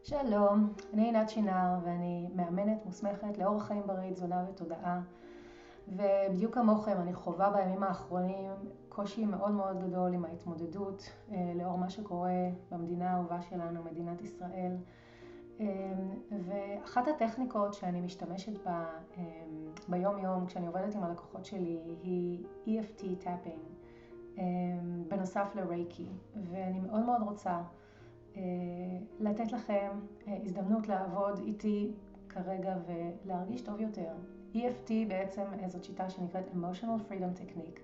שלום, אני עינת שינר ואני מאמנת מוסמכת לאורח חיים בריא, תזונה ותודעה. ובדיוק כמוכם אני חווה בימים האחרונים קושי מאוד מאוד גדול עם ההתמודדות לאור מה שקורה במדינה האהובה שלנו, מדינת ישראל. ואחת הטכניקות שאני משתמשת בה ביום יום כשאני עובדת עם הלקוחות שלי היא EFT tapping, בנוסף לרייקי. ואני מאוד מאוד רוצה לתת לכם הזדמנות לעבוד איתי כרגע ולהרגיש טוב יותר. EFT בעצם זאת שיטה שנקראת Emotional Freedom Technique,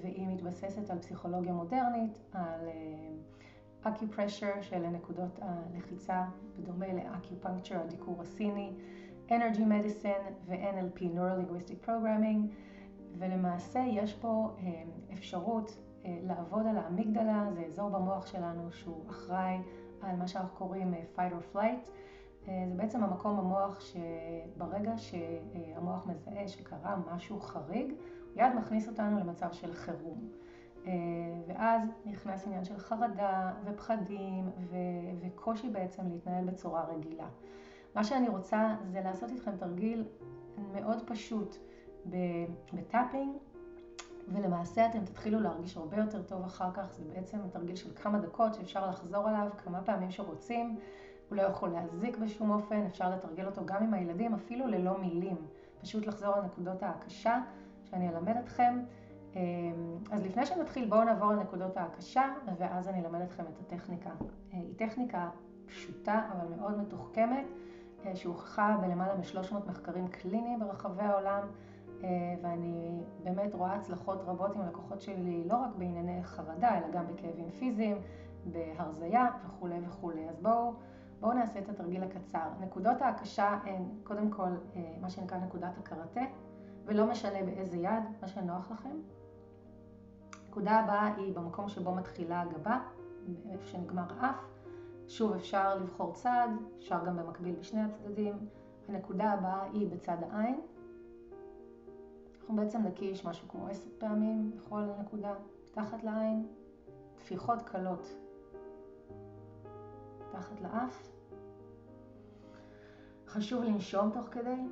והיא מתבססת על פסיכולוגיה מודרנית, על acupressure של נקודות הלחיצה, בדומה לאקיופנקצ'ר, הדיקור הסיני, Energy Medicine ו-NLP, Neuro-Linguistic Programming, ולמעשה יש פה אפשרות לעבוד על האמיגדלה, זה אזור במוח שלנו שהוא אחראי על מה שאנחנו קוראים fight or flight. זה בעצם המקום במוח שברגע שהמוח מזהה שקרה משהו חריג, הוא יד מכניס אותנו למצב של חירום. ואז נכנס עניין של חרדה ופחדים וקושי בעצם להתנהל בצורה רגילה. מה שאני רוצה זה לעשות איתכם תרגיל מאוד פשוט בטאפינג, ולמעשה אתם תתחילו להרגיש הרבה יותר טוב אחר כך. זה בעצם תרגיל של כמה דקות שאפשר לחזור עליו כמה פעמים שרוצים. הוא לא יכול להזיק בשום אופן, אפשר לתרגל אותו גם עם הילדים, אפילו ללא מילים. פשוט לחזור על נקודות ההקשה שאני אלמד אתכם. אז לפני שנתחיל בואו נעבור על נקודות ההקשה, ואז אני אלמד אתכם את הטכניקה. היא טכניקה פשוטה אבל מאוד מתוחכמת, שהוכחה בלמעלה מ-300 מחקרים קליניים ברחבי העולם, ואני באמת רואה הצלחות רבות עם לקוחות שלי, לא רק בענייני חרדה, אלא גם בכאבים פיזיים, בהרזיה וכו' וכו'. אז בואו נעשה את התרגיל הקצר. נקודות ההקשה הן קודם כל מה שנקרא נקודת הקראטה, ולא משנה באיזה יד, מה שנוח לכם. נקודה הבאה היא במקום שבו מתחילה הגבה, איפה שנגמר האף. שוב אפשר לבחור צד, אפשר גם במקביל בשני הצדדים. הנקודה הבאה היא בצד העין. אנחנו בעצם נקיש משהו כמו 10 פעמים בכל הנקודה, תחת לעין, תפיחות קלות תחת לאף. חשוב לנשום תוך כדי,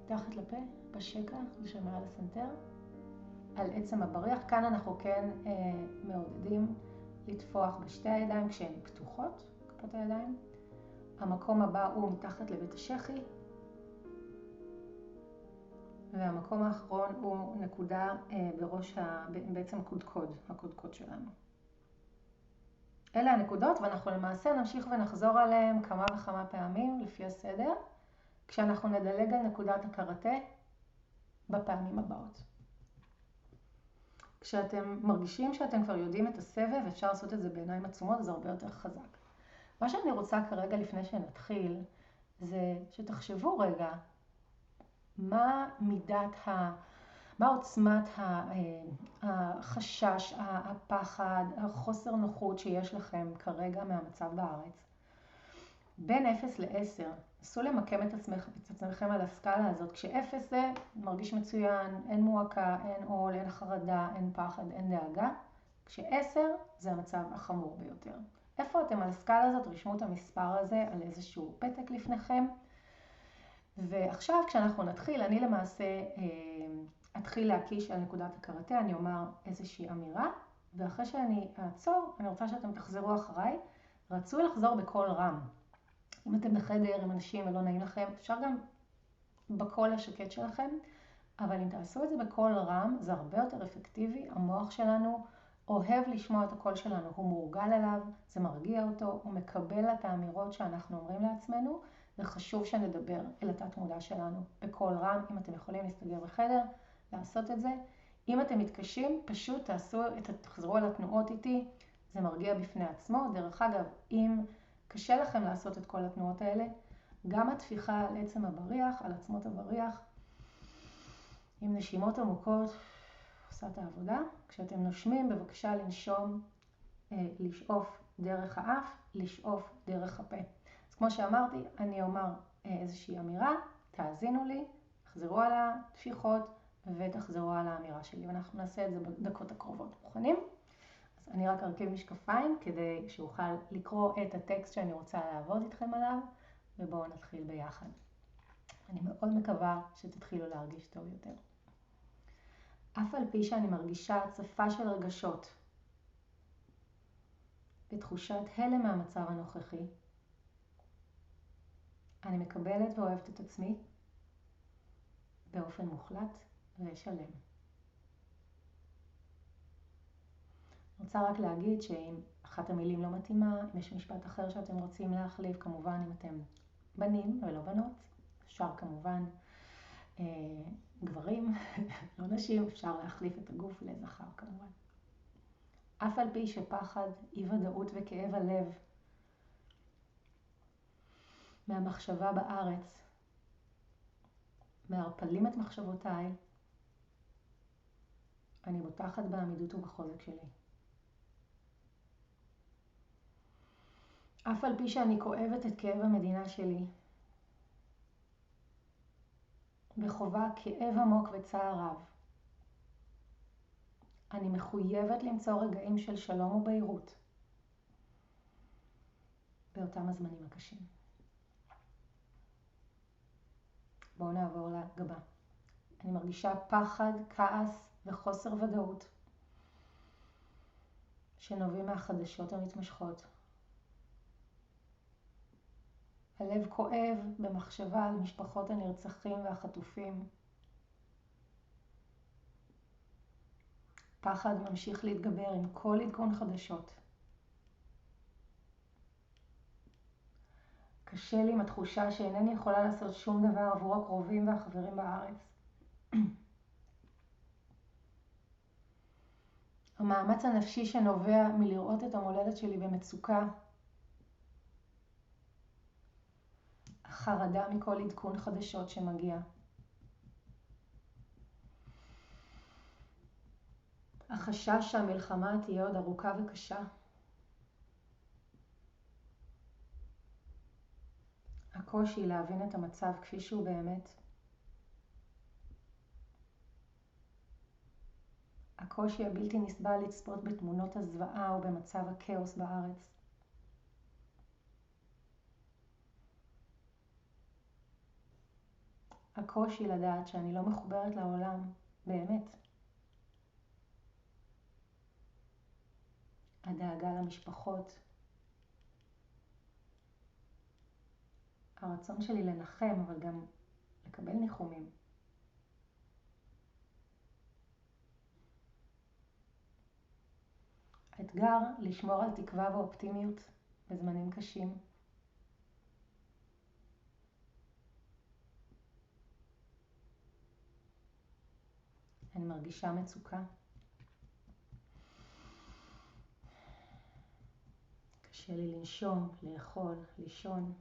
תחת לפה, בשקע, שמעל הסנטר, על עצם הבריח. כאן אנחנו כן מעודדים לטפוח בשתי הידיים כשהן פתוחות, כפות הידיים. המקום הבא הוא מתחת לבית השחי, והמקום האחרון הוא נקודה בראש בעצם הקודקוד שלנו. אלה הנקודות, ואנחנו למעשה נמשיך ונחזור עליהם כמה וכמה פעמים לפי הסדר, כשאנחנו נדלג על נקודת הקראטה בפעמים הבאות. כשאתם מרגישים שאתם כבר יודעים את הסבב, אפשר לעשות את זה בעיניים עצומות, זה הרבה יותר חזק. מה שאני רוצה כרגע לפני שנתחיל, זה שתחשבו רגע, מה עוצמת החשש, הפחד, החוסר נוחות שיש לכם כרגע מהמצב בארץ. בין 0 ל-10, נסו למקם את עצמכם על הסקאלה הזאת. כש-0 זה מרגיש מצוין, אין מועקה, אין עול, אין חרדה, אין פחד, אין דאגה. כש-10 זה המצב החמור ביותר. איפה אתם על הסקאלה הזאת? רשמו את המספר הזה על איזשהו פתק לפניכם. ועכשיו כשאנחנו נתחיל, אני למעשה אתחיל להקיש על נקודת הקראטה, אני אומר איזושהי אמירה, ואחרי שאני אעצור, אני רוצה שאתם תחזרו אחריי. רצוי לחזור בקול רם. אם אתם בחדר עם אנשים ולא נעים לכם, אפשר גם בקול השקט שלכם, אבל אם תעשו את זה בקול רם, זה הרבה יותר אפקטיבי. המוח שלנו אוהב לשמוע את הקול שלנו, הוא מורגל אליו, זה מרגיע אותו, הוא מקבל את האמירות שאנחנו אומרים לעצמנו, וחשוב שנדבר אל התת מודע שלנו בקול רם. אם אתם יכולים להסתגר בחדר, לעשות את זה. אם אתם מתקשים, פשוט תחזרו על התנועות איתי, זה מרגיע בפני עצמו. דרך אגב, אם קשה לכם לעשות את כל התנועות האלה, גם התפיחה על עצם הבריח, על עצמות הבריח, עם נשימות עמוקות, עושה את העבודה. כשאתם נושמים, בבקשה לנשום, לשאוף דרך האף, לשאוף דרך הפה. אז כמו שאמרתי, אני אומר איזושהי אמירה, תאזינו לי, תחזרו על התפיחות ותחזרו על האמירה שלי, ואנחנו נעשה את זה בדקות הקרובות. מוכנים? אז אני רק ארכיב משקפיים כדי שאוכל לקרוא את הטקסט שאני רוצה לעבוד איתכם עליו, ובואו נתחיל ביחד. אני מאוד מקווה שתתחילו להרגיש טוב יותר. אף על פי שאני מרגישה הצפה של רגשות ותחושת הלם מהמצב הנוכחי, אני מקבלת ואוהבת את עצמי באופן מוחלט ושלם. אני רוצה רק להגיד שאם אחת המילים לא מתאימה, אם יש משפט אחר שאתם רוצים להחליף, כמובן אם אתם בנים ולא בנות, אפשר כמובן גברים, לא נשים, אפשר להחליף את הגוף לזכר כמובן. אף על פי שפחד, אי ודאות וכאב הלב מהמחשבה בארץ מערפלים את מחשבותיי, אני בוטחת בעמידות ובחוזק שלי. אף על פי שאני כואבת את כאב המדינה שלי, וחווה כאב עמוק וצער רב, אני מחויבת למצוא רגעים של שלום ובהירות באותם הזמנים הקשים. בואו נעבור לגבה. אני מרגישה פחד, כעס וחוסר ודאות שנובעים מהחדשות המתמשכות. הלב כואב במחשבה על משפחות הנרצחים והחטופים. פחד ממשיך להתגבר עם כל עדכון חדשות. קשה לי עם התחושה שאינני יכולה לעשות שום דבר עבור הקרובים והחברים בארץ. המאמץ הנפשי שנובע מלראות את המולדת שלי במצוקה, החרדה מכל עדכון חדשות שמגיע, החשש שהמלחמה תהיה עוד ארוכה וקשה, הקושי להבין את המצב כפי שהוא באמת, הקושי הבלתי נסבל לצפות בתמונות הזוועה ובמצב הכאוס בארץ. הקושי לדעת שאני לא מחוברת לעולם, באמת. הדאגה למשפחות. הרצון שלי לנחם, אבל גם לקבל ניחומים. האתגר לשמור על תקווה ואופטימיות בזמנים קשים. אני מרגישה מצוקה. קשה לי לנשום, לאכול, לישון.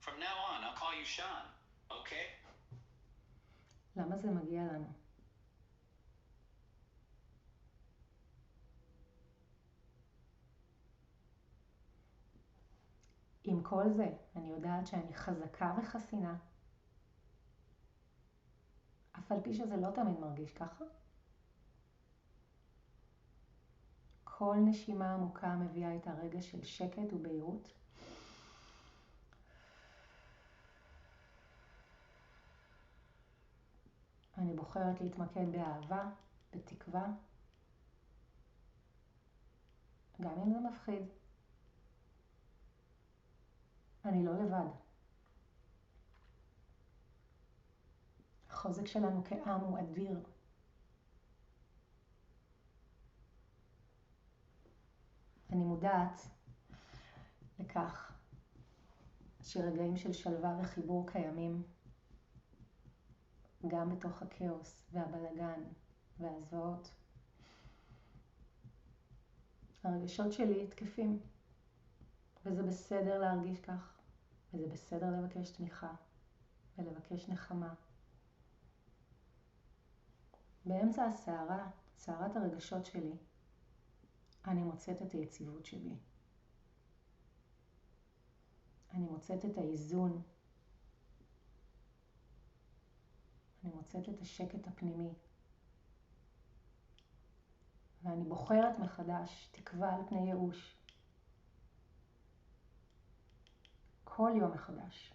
From now on, I'll call you Sean, okay? למה זה מגיע לנו? עם כל זה, אני יודעת שאני חזקה וחסינה. אף על פי שזה לא תמיד מרגיש ככה. כל נשימה עמוקה מביאה איתה רגע של שקט ובהירות. אני בוחרת להתמקד באהבה, בתקווה, גם אם זה מפחיד. אני לא לבד. החוזק שלנו כעם הוא אדיר. אני מודעת לכך שרגעים של שלווה וחיבור קיימים גם בתוך הכאוס והבלגן והזוועות. הרגשות שלי תקפים, וזה בסדר להרגיש כך, וזה בסדר לבקש תמיכה ולבקש נחמה. באמצע הסערה, סערת הרגשות שלי, אני מוצאת את היציבות שלי. אני מוצאת את האיזון. אני מוצאת את השקט הפנימי. ואני בוחרת מחדש תקווה על פני ייאוש. כל יום מחדש.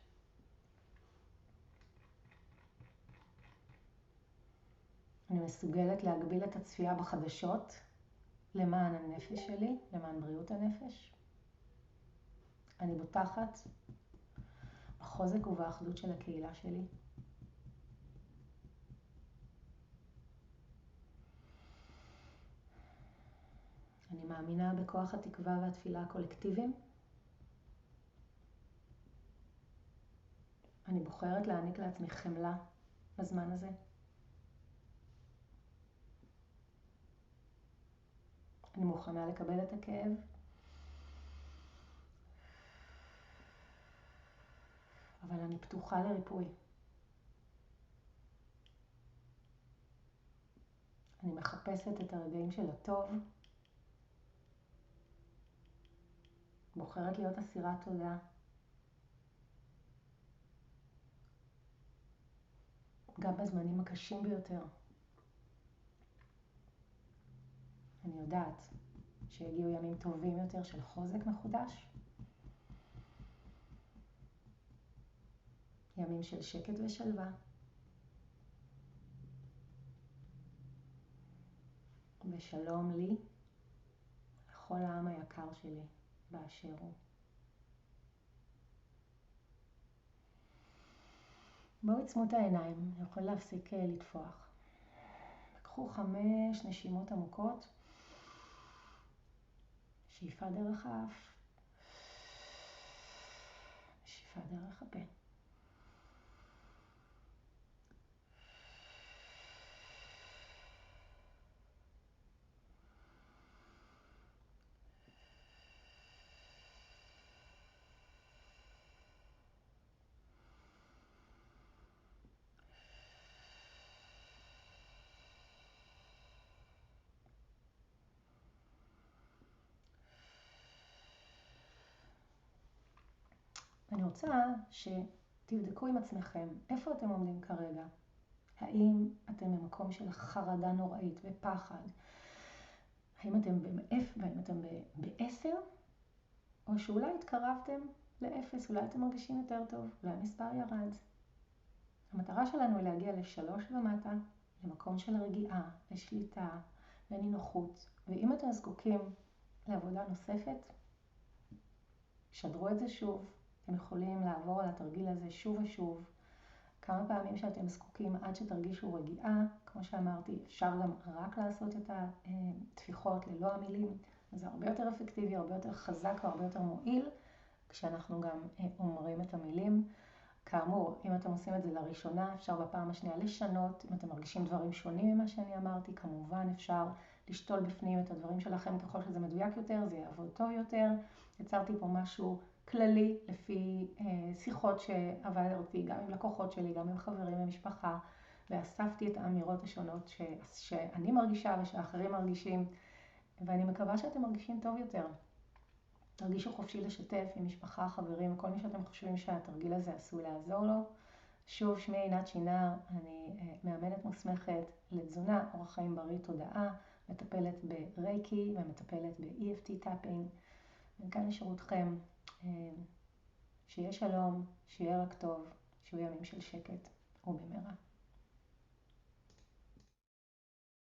אני מסוגלת להגביל את הצפייה בחדשות למען הנפש שלי, למען בריאות הנפש. אני בוטחת בחוזק ובאחדות של הקהילה שלי. אני מאמינה בכוח התקווה והתפילה הקולקטיביים. אני בוחרת להעניק לעצמי חמלה בזמן הזה. אני מוכנה לקבל את הכאב. אבל אני פתוחה לריפוי. אני מחפשת את הרגעים של הטוב. בוחרת להיות אסירת תודה. גם בזמנים הקשים ביותר. אני יודעת שהגיעו ימים טובים יותר של חוזק מחודש. ימים של שקט ושלווה. ושלום לי, לכל העם היקר שלי באשר הוא. בואו עצמו את העיניים, יכול להפסיק לטפוח. קחו 5 נשימות עמוקות. שאיפה דרך האף. שאיפה דרך הפה. אני רוצה שתבדקו עם עצמכם איפה אתם עומדים כרגע. האם אתם במקום של חרדה נוראית ופחד? האם אתם ב-10? או שאולי התקרבתם ל-0, אולי אתם מרגישים יותר טוב, אולי המספר ירד. המטרה שלנו היא להגיע ל3 ומטה, למקום של רגיעה, לשליטה, לנינוחות. ואם אתם זקוקים לעבודה נוספת, שדרו את זה שוב. אתם יכולים לעבור על התרגיל הזה שוב ושוב. כמה פעמים שאתם זקוקים עד שתרגישו רגיעה. כמו שאמרתי, אפשר גם רק לעשות את התפיחות ללא המילים. זה הרבה יותר אפקטיבי, הרבה יותר חזק והרבה יותר מועיל, כשאנחנו גם אומרים את המילים. כאמור, אם אתם עושים את זה לראשונה, אפשר בפעם השנייה לשנות. אם אתם מרגישים דברים שונים ממה שאני אמרתי, כמובן אפשר לשתול בפנים את הדברים שלכם. ככל שזה מדויק יותר, זה יעבוד טוב יותר. יצרתי פה משהו כללי לפי שיחות שעברתי גם עם לקוחות שלי, גם עם חברים ומשפחה, ואספתי את האמירות השונות שאני מרגישה ושאחרים מרגישים, ואני מקווה שאתם מרגישים טוב יותר. תרגישו חופשי לשתף עם משפחה, חברים, כל מי שאתם חושבים שהתרגיל הזה עשוי לעזור לו. שוב, שמי עינת שינר, אני מאמנת מוסמכת לתזונה, אורח חיים בריא, תודעה, מטפלת ברייקי ומטפלת ב-EFT טאפינג. וכאן לשירותכם, שיהיה שלום, שיהיה רק טוב, שיהיו ימים של שקט ובמהרה.